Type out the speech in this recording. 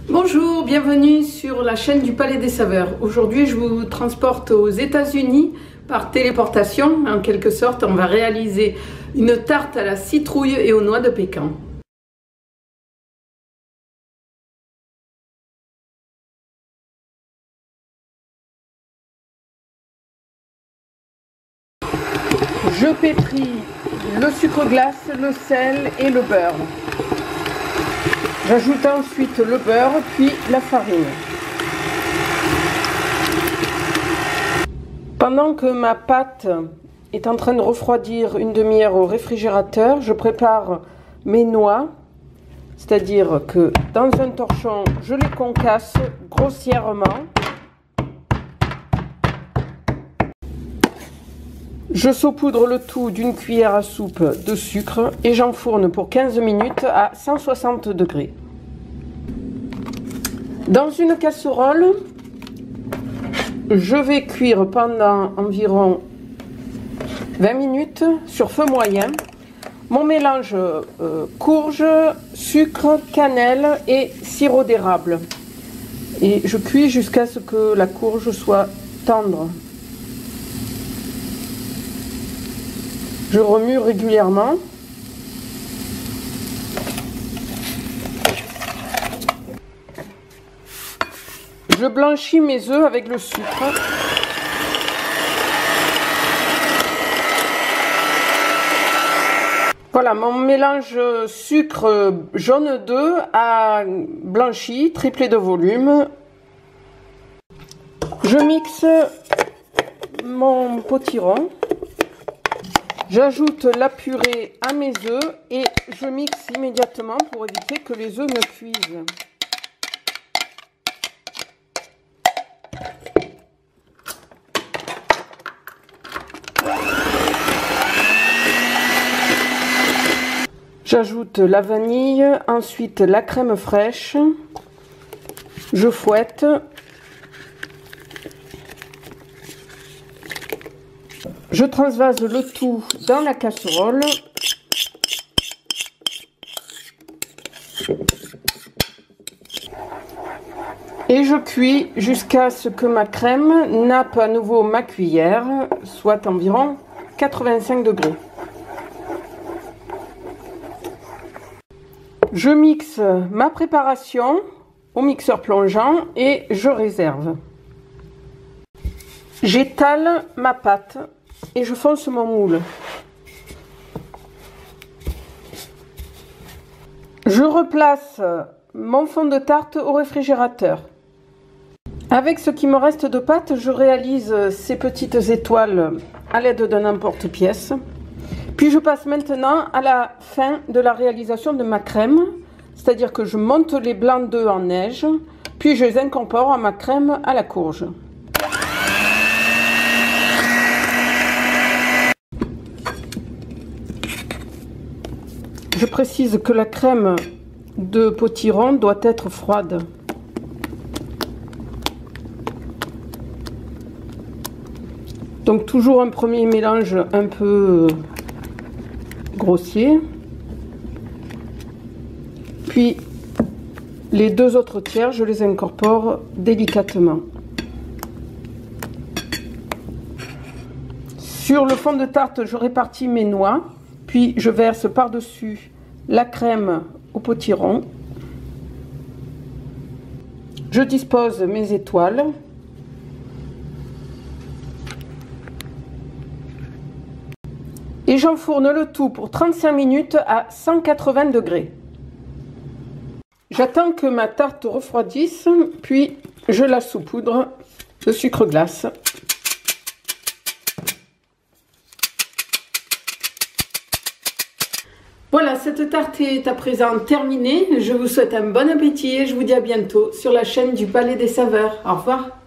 Bonjour, bienvenue sur la chaîne du Palais des Saveurs. Aujourd'hui, je vous transporte aux États-Unis par téléportation. En quelque sorte, on va réaliser une tarte à la citrouille et aux noix de pécan. Je pétris le sucre glace, le sel et le beurre. J'ajoute ensuite le beurre, puis la farine. Pendant que ma pâte est en train de refroidir une demi-heure au réfrigérateur, je prépare mes noix. C'est-à-dire que dans un torchon, je les concasse grossièrement. Je saupoudre le tout d'une cuillère à soupe de sucre et j'enfourne pour 15 minutes à 160 degrés. Dans une casserole, je vais cuire pendant environ 20 minutes sur feu moyen mon mélange courge, sucre, cannelle et sirop d'érable. Et je cuis jusqu'à ce que la courge soit tendre. Je remue régulièrement. Je blanchis mes œufs avec le sucre. Voilà, mon mélange sucre jaune d'œuf a blanchi, triplé de volume. Je mixe mon potiron. J'ajoute la purée à mes œufs et je mixe immédiatement pour éviter que les œufs ne cuisent. J'ajoute la vanille, ensuite la crème fraîche. Je fouette. Je transvase le tout dans la casserole. Et je cuis jusqu'à ce que ma crème nappe à nouveau ma cuillère, soit environ 85 degrés. Je mixe ma préparation au mixeur plongeant et je réserve. J'étale ma pâte et je fonce mon moule. Je replace mon fond de tarte au réfrigérateur. Avec ce qui me reste de pâte, je réalise ces petites étoiles à l'aide d'un emporte-pièce. Puis je passe maintenant à la fin de la réalisation de ma crème, c'est-à-dire que je monte les blancs d'œufs en neige, puis je les incorpore à ma crème à la courge. Je précise que la crème de potiron doit être froide. Donc toujours un premier mélange un peu grossier. Puis les deux autres tiers, je les incorpore délicatement. Sur le fond de tarte, je répartis mes noix. Puis je verse par-dessus la crème au potiron. Je dispose mes étoiles. Et j'enfourne le tout pour 35 minutes à 180 degrés. J'attends que ma tarte refroidisse, puis je la saupoudre de sucre glace. Voilà, cette tarte est à présent terminée. Je vous souhaite un bon appétit et je vous dis à bientôt sur la chaîne du Palais des Saveurs. Au revoir.